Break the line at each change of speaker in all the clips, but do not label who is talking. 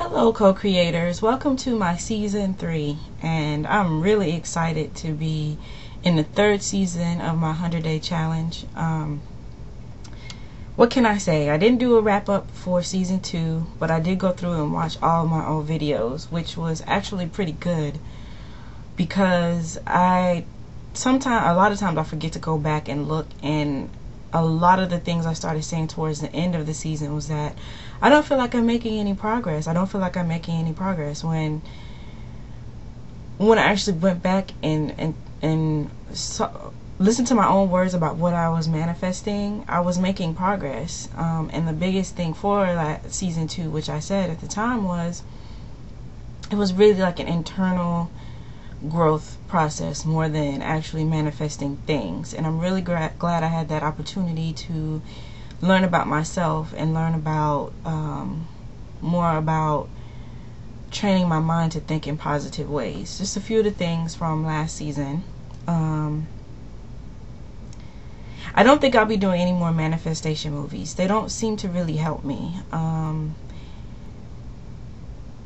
Hello co-creators, welcome to my season 3, and I'm really excited to be in the 3rd season of my 100-day challenge. What can I say? I didn't do a wrap-up for season 2, but I did go through and watch all my old videos, which was actually pretty good because a lot of times I forget to go back and look, and a lot of the things I started saying towards the end of the season was that I don't feel like I'm making any progress. I don't feel like I'm making any progress when I actually went back and listened to my own words about what I was manifesting. I was making progress, and the biggest thing for that season 2, which I said at the time, was it was really like an internal growth process more than actually manifesting things. And I'm really glad I had that opportunity to learn about myself and learn about more about training my mind to think in positive ways. Just a few of the things from last season. I don't think I'll be doing any more manifestation movies. They don't seem to really help me.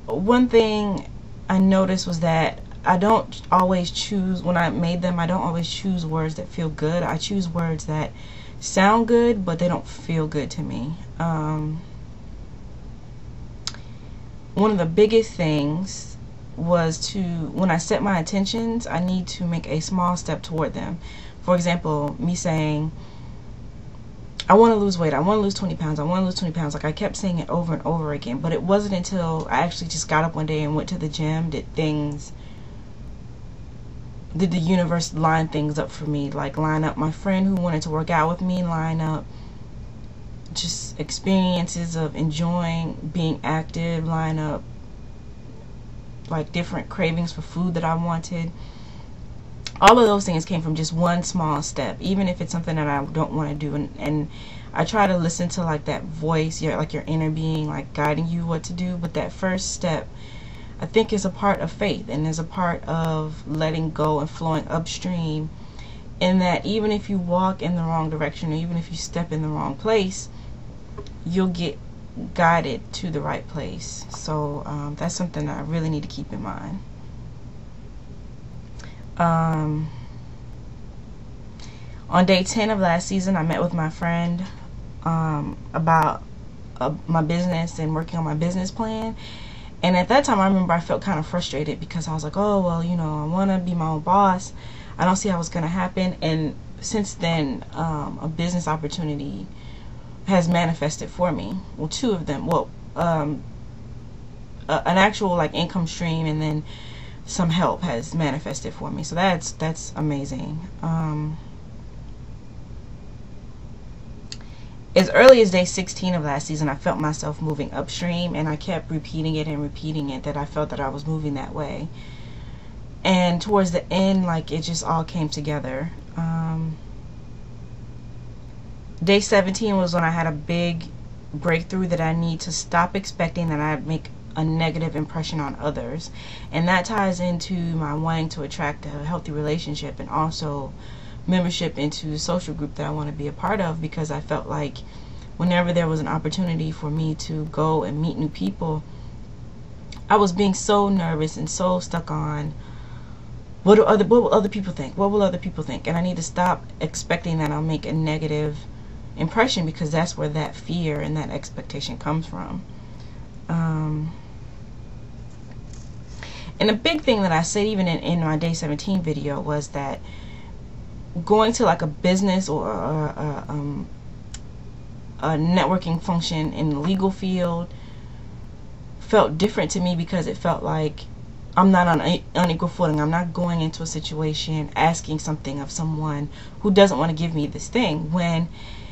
One thing I noticed was that I don't always choose, when I made them, I don't always choose words that feel good. I choose words that sound good, but they don't feel good to me. One of the biggest things was when I set my intentions, I need to make a small step toward them. For example, me saying, I want to lose weight, I want to lose 20 pounds, I want to lose 20 pounds. Like, I kept saying it over and over again, but it wasn't until I actually just got up one day and went to the gym did the universe line things up for me. Like, line up my friend who wanted to work out with me, line up just experiences of enjoying being active, line up like different cravings for food that I wanted. All of those things came from just one small step, even if it's something that I don't want to do. And I try to listen to like that voice, like your inner being, like guiding you what to do. But that first step, I think, is a part of faith, and is a part of letting go and flowing upstream, in that even if you walk in the wrong direction, or even if you step in the wrong place, you'll get guided to the right place. So that's something that I really need to keep in mind. On day 10 of last season, I met with my friend about my business and working on my business plan. And at that time, I remember I felt kind of frustrated because I was like, oh, well, you know, I want to be my own boss. I don't see how it's going to happen. And since then, a business opportunity has manifested for me. Well, 2 of them. Well, an actual like income stream, and then some help has manifested for me. So that's amazing. As early as day 16 of last season, I felt myself moving upstream, and I kept repeating it and repeating it, that I felt that I was moving that way. And towards the end, like, it just all came together. Day 17 was when I had a big breakthrough that I need to stop expecting that I make a negative impression on others. And that ties into my wanting to attract a healthy relationship, and also membership into a social group that I want to be a part of, because I felt like whenever there was an opportunity for me to go and meet new people, I was being so nervous and so stuck on what will other people think? What will other people think? And I need to stop expecting that I'll make a negative impression, because that's where that fear and that expectation comes from. And the big thing that I said even in my day 17 video was that going to like a business or a networking function in the legal field felt different to me, because it felt like I'm not on unequal footing. I'm not going into a situation asking something of someone who doesn't want to give me this thing, when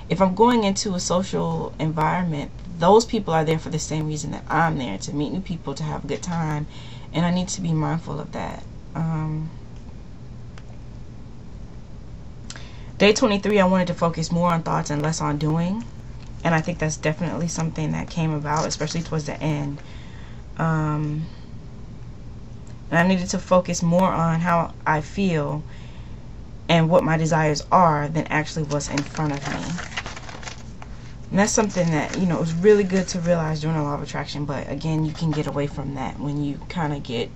if I'm going into a social environment, those people are there for the same reason that I'm there, to meet new people, to have a good time, and I need to be mindful of that. Day 23, I wanted to focus more on thoughts and less on doing, and I think that's definitely something that came about, especially towards the end. And I needed to focus more on how I feel and what my desires are than actually what's in front of me. And that's something that, you know, it was really good to realize during the law of attraction. But again, you can get away from that when you kind of get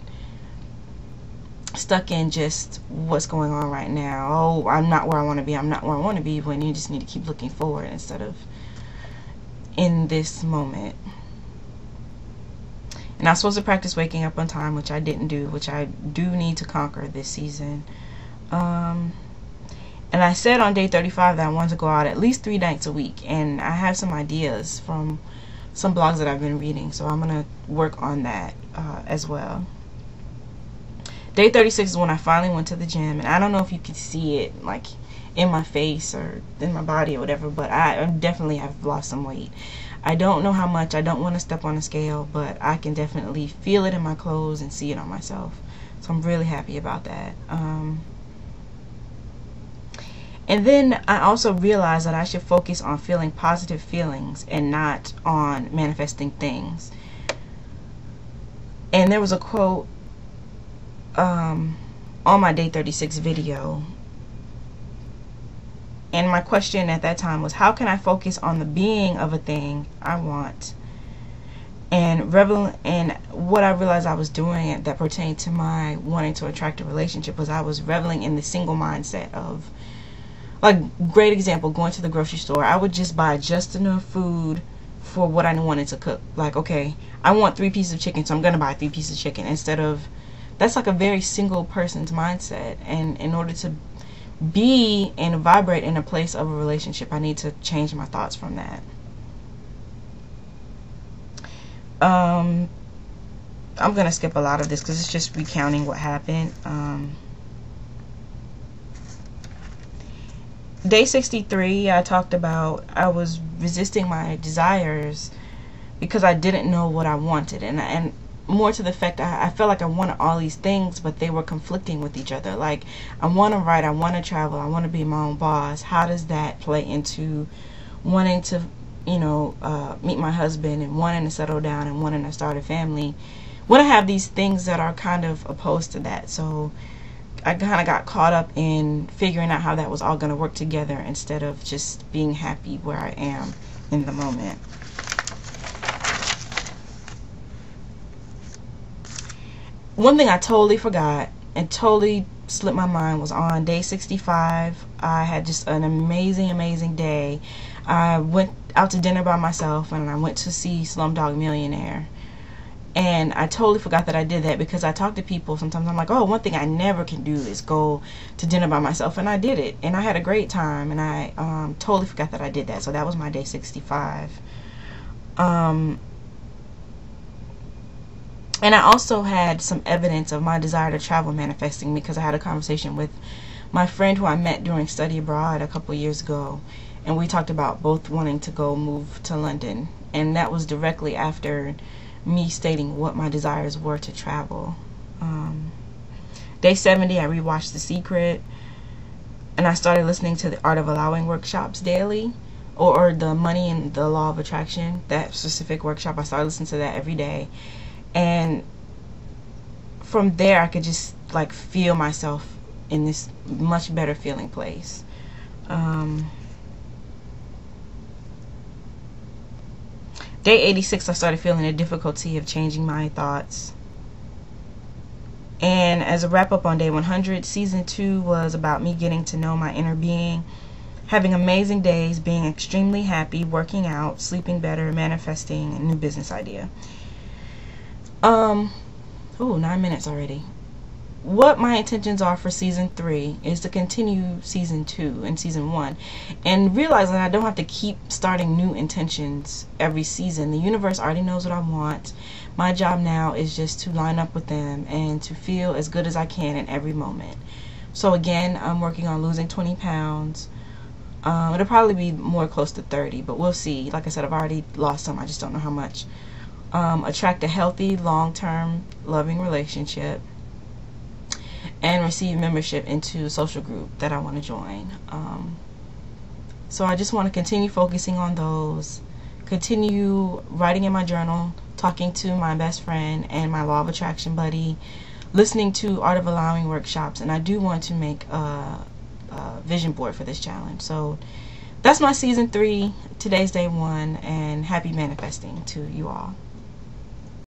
stuck in just what's going on right now. Oh, I'm not where I want to be. I'm not where I want to be. When you just need to keep looking forward instead of in this moment. And I'm supposed to practice waking up on time, which I didn't do, which I do need to conquer this season. And I said on day 35 that I wanted to go out at least 3 nights a week. And I have some ideas from some blogs that I've been reading. So I'm going to work on that as well. Day 36 is when I finally went to the gym. And I don't know if you can see it like in my face or in my body or whatever, but I definitely have lost some weight. I don't know how much. I don't want to step on a scale, but I can definitely feel it in my clothes and see it on myself. So I'm really happy about that. And then I also realized that I should focus on feeling positive feelings and not on manifesting things. And there was a quote on my day 36 video. And my question at that time was, how can I focus on the being of a thing I want? And what I realized I was doing that pertained to my wanting to attract a relationship was I was reveling in the single mindset of, like, great example, going to the grocery store. I would just buy just enough food for what I wanted to cook. Like, okay, I want 3 pieces of chicken, so I'm going to buy 3 pieces of chicken. Instead of, that's like a very single person's mindset. And in order to be and vibrate in a place of a relationship, I need to change my thoughts from that. I'm going to skip a lot of this because it's just recounting what happened. Day 63, I talked about I was resisting my desires because I didn't know what I wanted, and more to the fact I felt like I wanted all these things, but they were conflicting with each other. Like, I want to write, I want to travel, I want to be my own boss. How does that play into wanting to, you know, meet my husband and wanting to settle down and wanting to start a family when I have these things that are kind of opposed to that? So I kind of got caught up in figuring out how that was all going to work together instead of just being happy where I am in the moment. One thing I totally forgot and totally slipped my mind was on day 65. I had just an amazing day. I went out to dinner by myself and I went to see Slumdog Millionaire. And I totally forgot that I did that because I talk to people. Sometimes I'm like, oh, one thing I never can do is go to dinner by myself. And I did it. And I had a great time. And I totally forgot that I did that. So that was my day 65. And I also had some evidence of my desire to travel manifesting because I had a conversation with my friend who I met during study abroad a couple years ago. And we talked about both wanting to go move to London. And that was directly after me stating what my desires were to travel. Day 70, I rewatched The Secret. And I started listening to the Art of Allowing workshops daily. Or the Money and the Law of Attraction. That specific workshop, I started listening to that every day. And from there, I could just like feel myself in this much better feeling place. Day 86, I started feeling the difficulty of changing my thoughts. And as a wrap up on day 100, season 2 was about me getting to know my inner being, having amazing days, being extremely happy, working out, sleeping better, manifesting a new business idea. 9 minutes already. What my intentions are for season 3 is to continue season 2 and season 1 and realize that I don't have to keep starting new intentions every season. The universe already knows what I want. My job now is just to line up with them and to feel as good as I can in every moment. So again, I'm working on losing 20 pounds. It'll probably be more close to 30, but we'll see. Like I said, I've already lost some. I just don't know how much. Attract a healthy, long-term, loving relationship, and receive membership into a social group that I want to join. So I just want to continue focusing on those, continue writing in my journal, talking to my best friend and my Law of Attraction buddy, listening to Art of Allowing workshops, and I do want to make a vision board for this challenge. So that's my season 3. Today's day 1, and happy manifesting to you all.